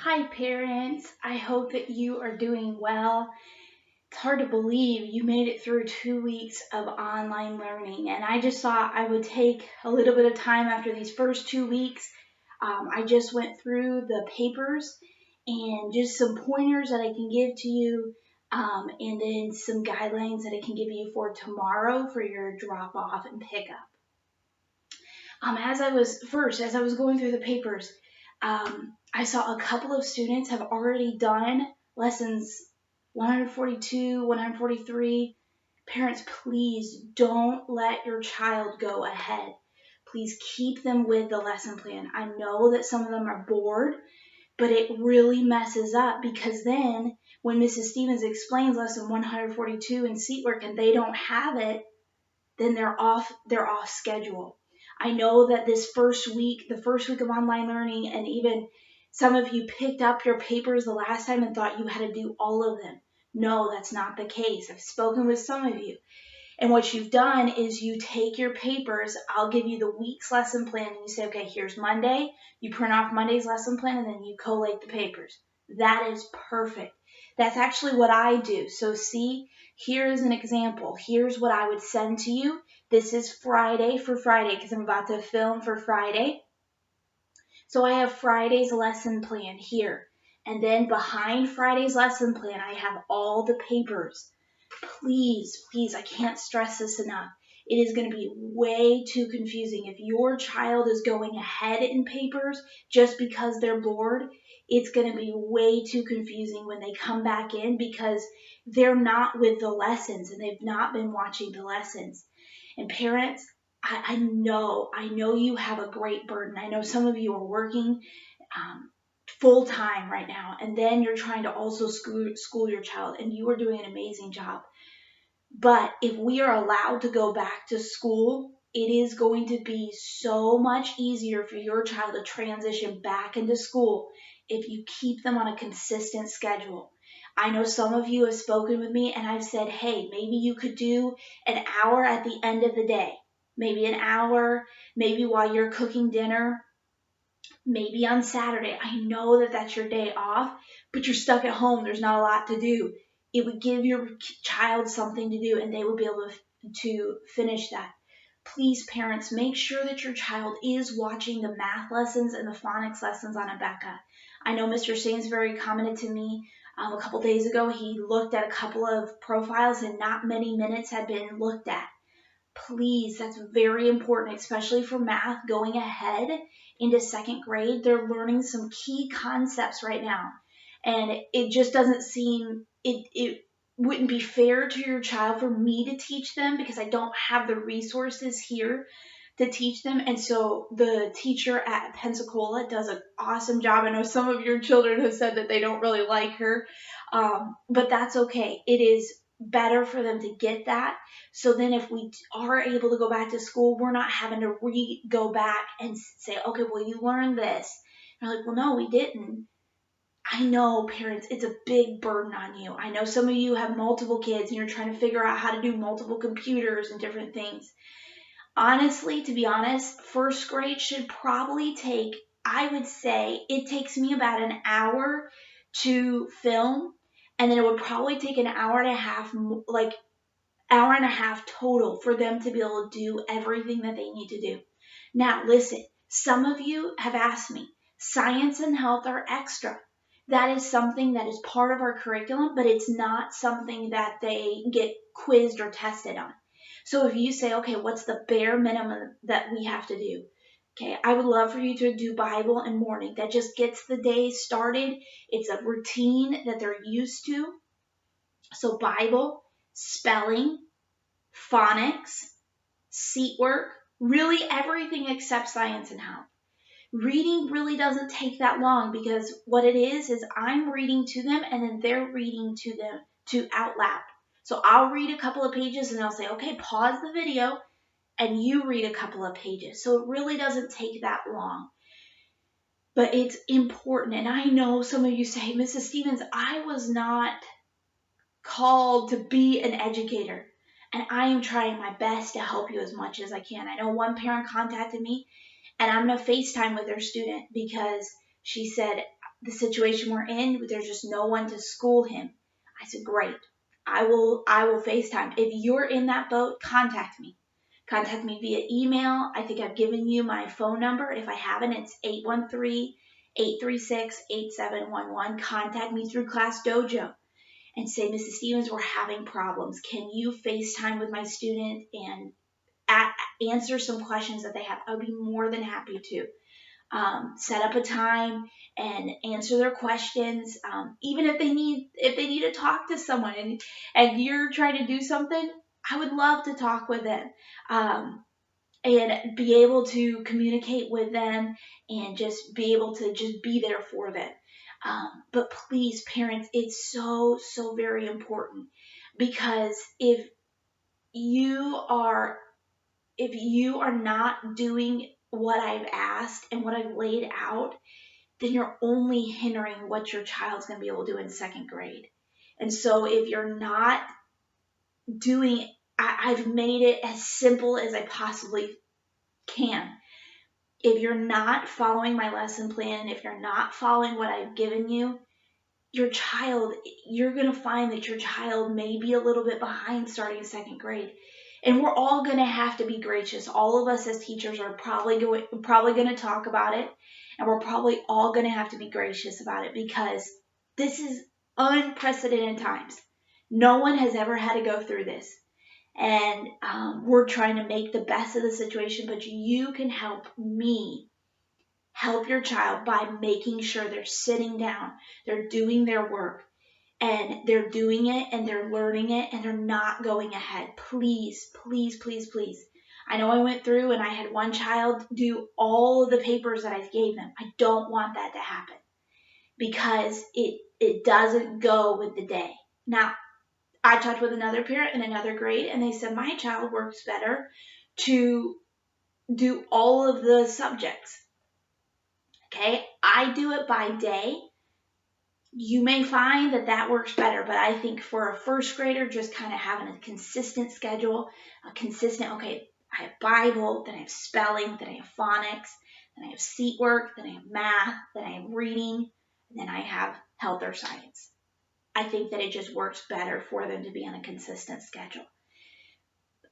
Hi, parents. I hope that you are doing well. It's hard to believe you made it through 2 weeks of online learning, and I just thought I would take a little bit of time after these first 2 weeks. I just went through the papers and just some pointers that I can give to you, and then some guidelines that I can give you for tomorrow for your drop off and pickup. As I was going through the papers, I saw a couple of students have already done lessons 142, 143. Parents, please don't let your child go ahead. Please keep them with the lesson plan. I know that some of them are bored, but it really messes up because then when Mrs. Stevens explains lesson 142 in seat work and they don't have it, then they're off schedule. I know that this first week, the first week of online learning, and even some of you picked up your papers the last time and thought you had to do all of them. No, that's not the case. I've spoken with some of you. And what you've done is you take your papers, I'll give you the week's lesson plan, and you say, okay, here's Monday. You print off Monday's lesson plan, and then you collate the papers. That is perfect. That's actually what I do. So see, here is an example. Here's what I would send to you. This is Friday for Friday because I'm about to film for Friday. So I have Friday's lesson plan here. And then behind Friday's lesson plan, I have all the papers. Please, I can't stress this enough. It is going to be way too confusing. If your child is going ahead in papers just because they're bored, it's going to be way too confusing when they come back in because they're not with the lessons and they've not been watching the lessons. And parents, I know you have a great burden. I know some of you are working full time right now, and then you're trying to also school your child, and you are doing an amazing job. But if we are allowed to go back to school, it is going to be so much easier for your child to transition back into school if you keep them on a consistent schedule. I know some of you have spoken with me and I've said, hey, maybe you could do an hour at the end of the day. Maybe an hour, maybe while you're cooking dinner, maybe on Saturday. I know that that's your day off, but you're stuck at home. There's not a lot to do. It would give your child something to do and they would be able to finish that. Please, parents, make sure that your child is watching the math lessons and the phonics lessons on Abeka. I know Mr. Sainsbury commented to me a couple days ago. He looked at a couple of profiles and not many minutes had been looked at. Please, that's very important, especially for math going ahead into second grade. They're learning some key concepts right now. And it just doesn't seem, it wouldn't be fair to your child for me to teach them because I don't have the resources here to teach them. And so the teacher at Pensacola does an awesome job. I know some of your children have said that they don't really like her, but that's okay. It is better for them to get that. So then if we are able to go back to school, we're not having to go back and say, okay, well, you learned this. And they're like, well, no, we didn't. I know, parents, it's a big burden on you. I know some of you have multiple kids and you're trying to figure out how to do multiple computers and different things. Honestly, to be honest, first grade should probably take, I would say, it takes me about an hour to film, and then it would probably take an hour and a half, like hour and a half total for them to be able to do everything that they need to do. Now, listen, some of you have asked me, science and health are extra. That is something that is part of our curriculum, but it's not something that they get quizzed or tested on. So if you say, okay, what's the bare minimum that we have to do? Okay, I would love for you to do Bible and morning. That just gets the day started. It's a routine that they're used to. So Bible, spelling, phonics, seat work, really everything except science and health. Reading really doesn't take that long because what it is I'm reading to them and then they're reading to them to out loud. So I'll read a couple of pages and I'll say, okay, pause the video and you read a couple of pages. So it really doesn't take that long. But it's important. And I know some of you say, Mrs. Stevens, I was not called to be an educator. And I am trying my best to help you as much as I can. I know one parent contacted me and I'm going to FaceTime with their student because she said, the situation we're in, there's just no one to school him. I said, great. I will FaceTime. If you're in that boat, contact me. Contact me via email. I think I've given you my phone number. If I haven't, it's 813-836-8711. Contact me through Class Dojo and say, Mrs. Stevens, we're having problems. Can you FaceTime with my student and answer some questions that they have? I would be more than happy to. Set up a time and answer their questions. Even if they need to talk to someone and you're trying to do something, I would love to talk with them and be able to communicate with them and just be able to just be there for them. But please, parents, it's so very important, because if you are not doing what I've asked and what I've laid out, then you're only hindering what your child's going to be able to do in second grade. And so if you're not doing, I've made it as simple as I possibly can. If you're not following my lesson plan, if you're not following what I've given you, you're going to find that your child may be a little bit behind starting second grade. And we're all going to have to be gracious. All of us as teachers are probably going to talk about it, and we're probably all going to have to be gracious about it, because this is unprecedented times. No one has ever had to go through this. And we're trying to make the best of the situation, but you can help me help your child by making sure they're sitting down, they're doing their work, and they're doing it and they're learning it and they're not going ahead. Please, please, please, please. I know I went through and I had one child do all of the papers that I gave them. I don't want that to happen, because it doesn't go with the day. Now, I talked with another parent in another grade, and they said my child works better to do all of the subjects. Okay, I do it by day. You may find that works better, but I think for a first grader, just kind of having a consistent schedule, okay, I have Bible, then I have spelling, then I have phonics, then I have seat work, then I have math, then I have reading, and then I have health or science. I think that it just works better for them to be on a consistent schedule.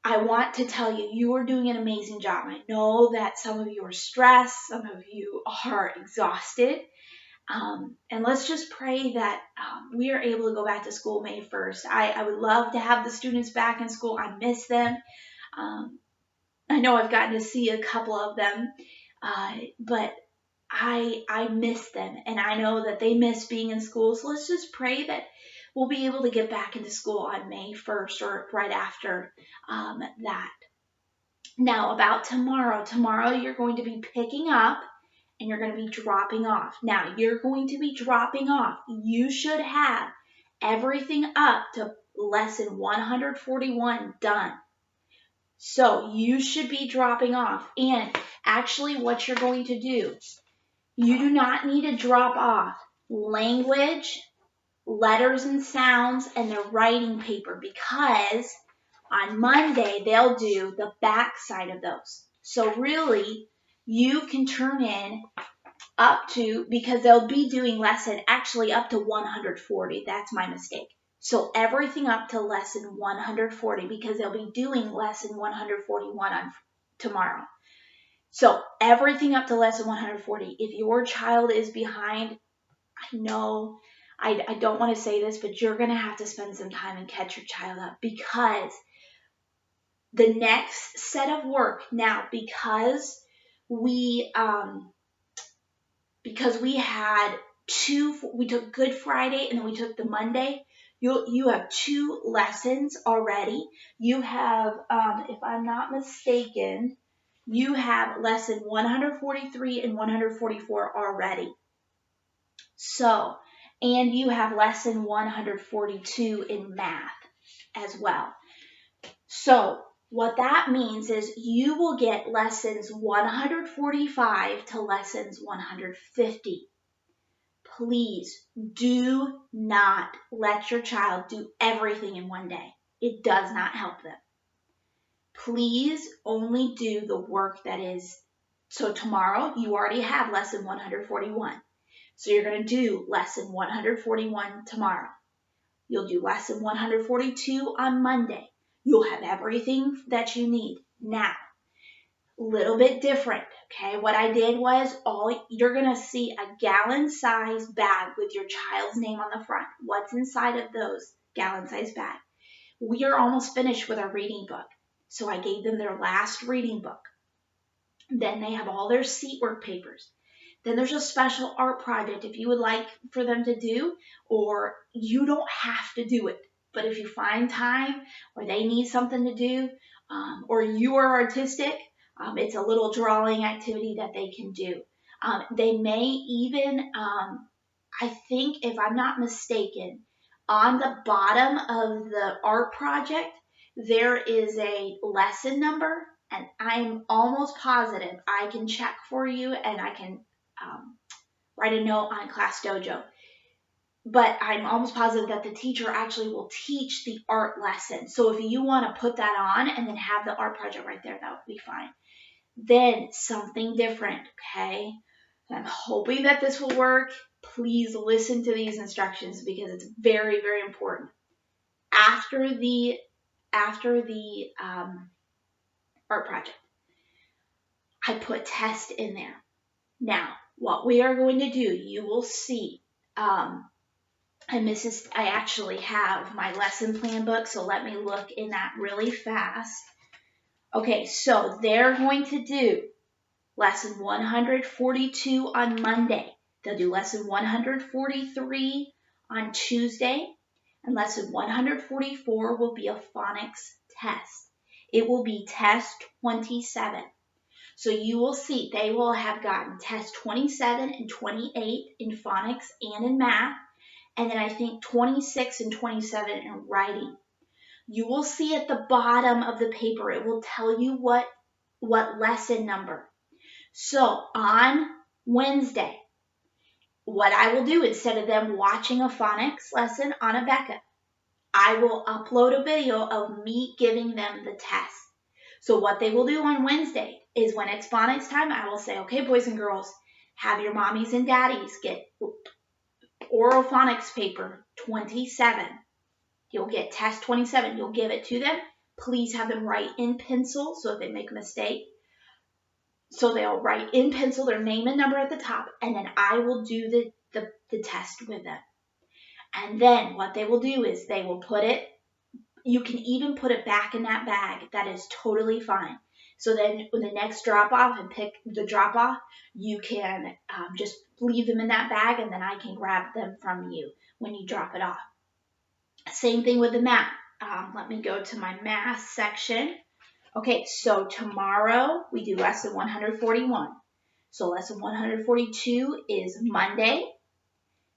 I want to tell you, you are doing an amazing job. I know that some of you are stressed, some of you are exhausted. And let's just pray that we are able to go back to school May 1st. I would love to have the students back in school. I miss them. I know I've gotten to see a couple of them, but I miss them, and I know that they miss being in school. So let's just pray that we'll be able to get back into school on May 1st or right after that. Now, about tomorrow. Tomorrow you're going to be picking up and you're going to be dropping off. Now, you're going to be dropping off. You should have everything up to lesson 141 done. So you should be dropping off. And actually what you're going to do, you do not need to drop off language, letters and sounds, and the writing paper, because on Monday they'll do the back side of those. So really, you can turn in up to, because they'll be doing lesson actually up to 140. That's my mistake. So everything up to lesson 140, because they'll be doing lesson 141 on tomorrow. So everything up to lesson 140. If your child is behind, I know I don't want to say this, but you're going to have to spend some time and catch your child up, because the next set of work now, because we had we took Good Friday and then we took the Monday. You have 2 lessons already. You have, if I'm not mistaken, you have lesson 143 and 144 already. So, and you have lesson 142 in math as well. So, what that means is you will get lessons 145 to lessons 150. Please do not let your child do everything in one day. It does not help them. Please only do the work that is. So tomorrow you already have lesson 141. So you're going to do lesson 141 tomorrow. You'll do lesson 142 on Monday. You'll have everything that you need. Now, a little bit different, okay? What I did was you're going to see a gallon-sized bag with your child's name on the front. What's inside of those gallon-sized bag? We are almost finished with our reading book. So I gave them their last reading book. Then they have all their seat work papers. Then there's a special art project if you would like for them to do, or you don't have to do it. But if you find time or they need something to do, or you are artistic, it's a little drawing activity that they can do. They may even, I think if I'm not mistaken, on the bottom of the art project, there is a lesson number, and I'm almost positive I can check for you and I can write a note on Class Dojo. But I'm almost positive that the teacher actually will teach the art lesson. So if you want to put that on and then have the art project right there, that would be fine. Then something different, okay? And I'm hoping that this will work. Please listen to these instructions because it's very, very important. After the art project, I put test in there. Now, what we are going to do, you will see, I actually have my lesson plan book, so let me look in that really fast. Okay, so they're going to do lesson 142 on Monday. They'll do lesson 143 on Tuesday, and lesson 144 will be a phonics test. It will be test 27. So you will see they will have gotten test 27 and 28 in phonics and in math, and then I think 26 and 27 in writing. You will see at the bottom of the paper, it will tell you what lesson number. So on Wednesday, what I will do, instead of them watching a phonics lesson on Abeka, I will upload a video of me giving them the test. So what they will do on Wednesday is when it's phonics time, I will say, okay, boys and girls, have your mommies and daddies get oral phonics paper 27. You'll get test 27. You'll give it to them. Please have them write in pencil, so if they make a mistake. So they'll write in pencil their name and number at the top, and then I will do the test with them. And then what they will do is they will put it, you can even put it back in that bag. That is totally fine. So then when the next drop off and pick the drop off, you can just leave them in that bag, and then I can grab them from you when you drop it off. Same thing with the math. Let me go to my math section. Okay, so tomorrow we do lesson 141. So lesson 142 is Monday.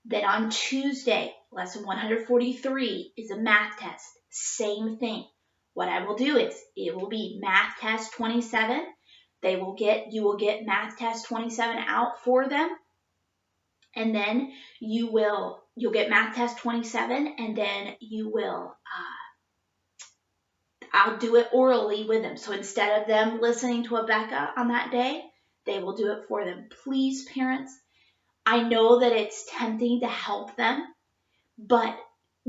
Then on Tuesday, lesson 143 is a math test. Same thing. What I will do is it will be math test 27. You will get math test 27 out for them. And then you'll get math test 27, and then you will I'll do it orally with them. So instead of them listening to Abeka on that day, they will do it for them. Please, parents, I know that it's tempting to help them, but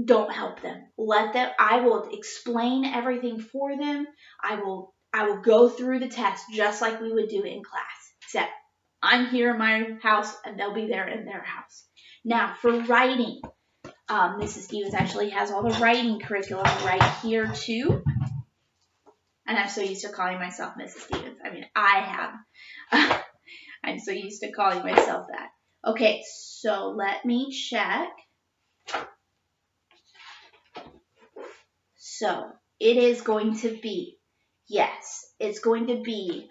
don't help them. Let them. I will explain everything for them. I will go through the test just like we would do in class, except I'm here in my house and they'll be there in their house. Now, for writing, Mrs. Stevens actually has all the writing curriculum right here too. And I'm so used to calling myself Mrs. Stevens. I mean, I have. I'm so used to calling myself that. Okay, so let me check. So it is going to be, yes, it's going to be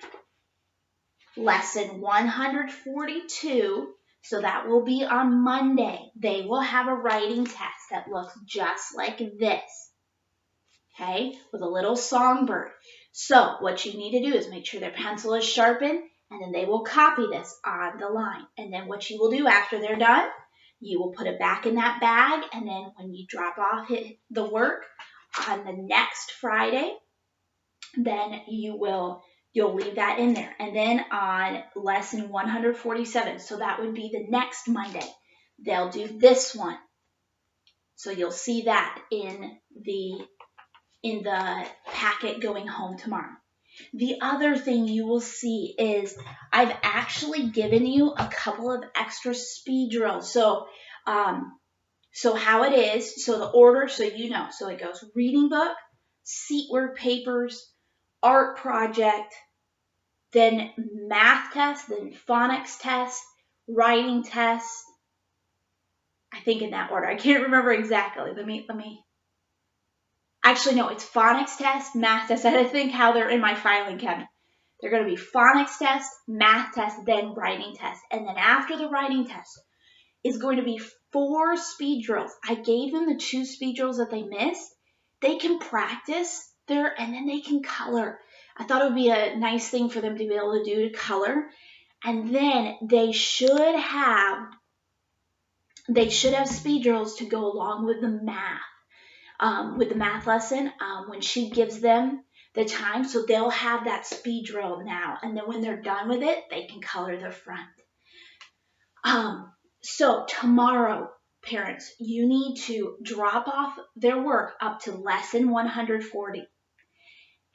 lesson 142. So that will be on Monday. They will have a writing test that looks just like this. Okay, with a little songbird. So what you need to do is make sure their pencil is sharpened, and then they will copy this on the line. And then what you will do after they're done, you will put it back in that bag, and then when you drop off the work on the next Friday, then you will You'll leave that in there. And then on lesson 147, so that would be the next Monday, they'll do this one. So you'll see that in the packet going home tomorrow. The other thing you will see is I've actually given you a couple of extra speed drills. So how it is, so the order, so you know. So it goes reading book, seat work papers, art project, then math test, then phonics test, writing test. I think in that order. I can't remember exactly. Let me. Actually, no, it's phonics test, math test. I think how they're in my filing cabinet. They're going to be phonics test, math test, then writing test. And then after the writing test is going to be 4 speed drills. I gave them the 2 speed drills that they missed. They can practice there and then they can color. I thought it would be a nice thing for them to be able to do, to color. And then they should have speed drills to go along with the math lesson when she gives them the time. So they'll have that speed drill now. And then when they're done with it, they can color the front. So tomorrow, parents, you need to drop off their work up to lesson 140.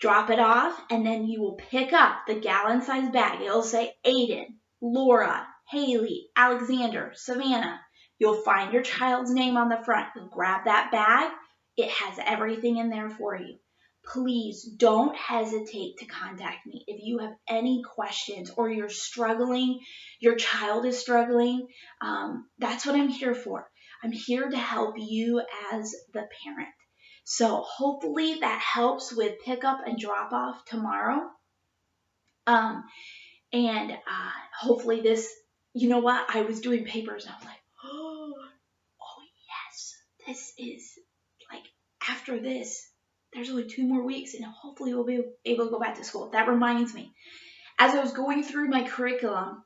Drop it off, and then you will pick up the gallon-sized bag. It'll say Aiden, Laura, Haley, Alexander, Savannah. You'll find your child's name on the front. You'll grab that bag. It has everything in there for you. Please don't hesitate to contact me if you have any questions or you're struggling, your child is struggling. That's what I'm here for. I'm here to help you as the parent. So hopefully that helps with pickup and drop off tomorrow. And hopefully this, you know what? I was doing papers and I was like, oh yes, this is like after this. There's only 2 more weeks and hopefully we'll be able to go back to school. That reminds me, as I was going through my curriculum,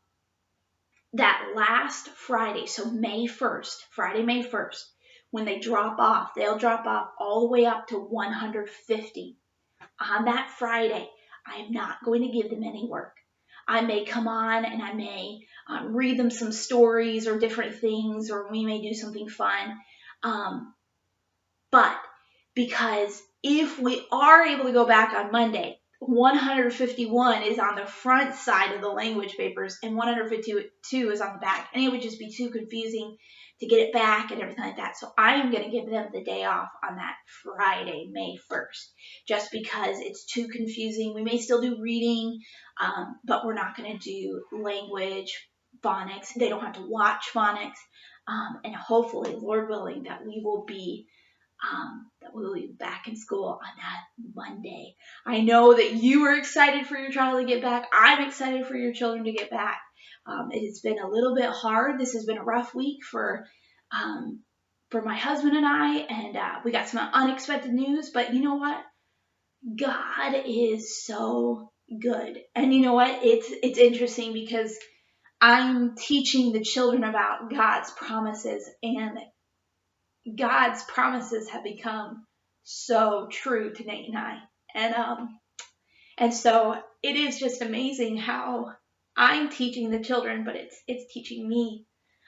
that last Friday, so Friday, May 1st, when they drop off, they'll drop off all the way up to 150. On that Friday, I am not going to give them any work. I may come on and I may read them some stories or different things, or we may do something fun. But because if we are able to go back on Monday, 151 is on the front side of the language papers and 152 is on the back. And it would just be too confusing to get it back and everything like that. So I am going to give them the day off on that Friday, May 1st, just because it's too confusing. We may still do reading, but we're not going to do language, phonics. They don't have to watch phonics. And hopefully, Lord willing, that we will be back in school on that Monday. I know that you are excited for your child to get back. I'm excited for your children to get back. It has been a little bit hard. This has been a rough week for my husband and I, and we got some unexpected news, but you know what? God is so good. And you know what? It's interesting because I'm teaching the children about God's promises, and God's promises have become so true to Nate and I. And so it is just amazing how I'm teaching the children, but it's teaching me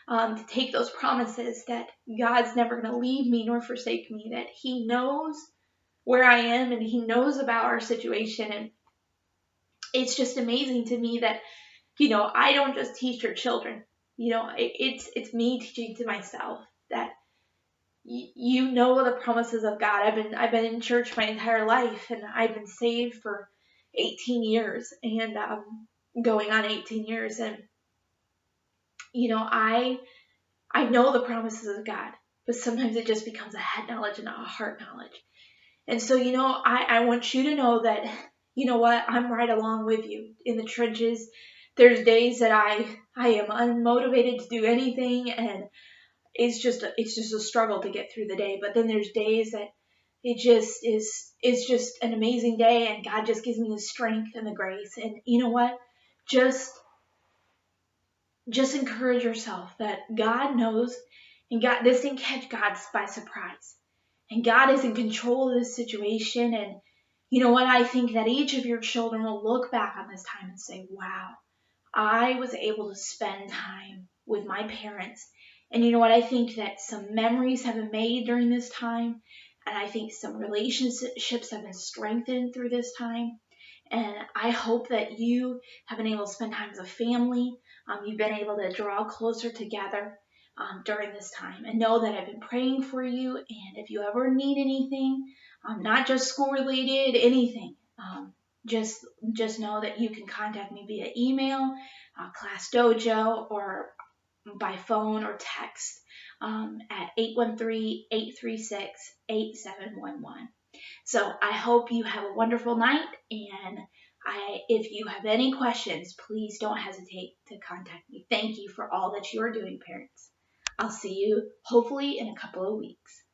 to take those promises that God's never going to leave me nor forsake me, that He knows where I am and He knows about our situation. And it's just amazing to me that, I don't just teach your children. It's me teaching to myself that the promises of God. I've been in church my entire life, and I've been saved for 18 years and going on 18 years. And, I know the promises of God, but sometimes it just becomes a head knowledge and not a heart knowledge. And so, I want you to know that, I'm right along with you in the trenches. There's days that I am unmotivated to do anything, and it's just a struggle to get through the day. But then there's days that it's just an amazing day, and God just gives me the strength and the grace. And you know what? Just encourage yourself that God knows, and this didn't catch God by surprise. And God is in control of this situation, and You know what? I think that each of your children will look back on this time and say, wow, I was able to spend time with my parents. And you know what? I think that some memories have been made during this time. And I think some relationships have been strengthened through this time. And I hope that you have been able to spend time as a family. You've been able to draw closer together during this time. And know that I've been praying for you. And if you ever need anything, not just school related, anything, just just know that you can contact me via email, Class Dojo, or by phone or text at 813-836-8711. So I hope you have a wonderful night, and if you have any questions, please don't hesitate to contact me. Thank you for all that you are doing, parents. I'll see you hopefully in a couple of weeks.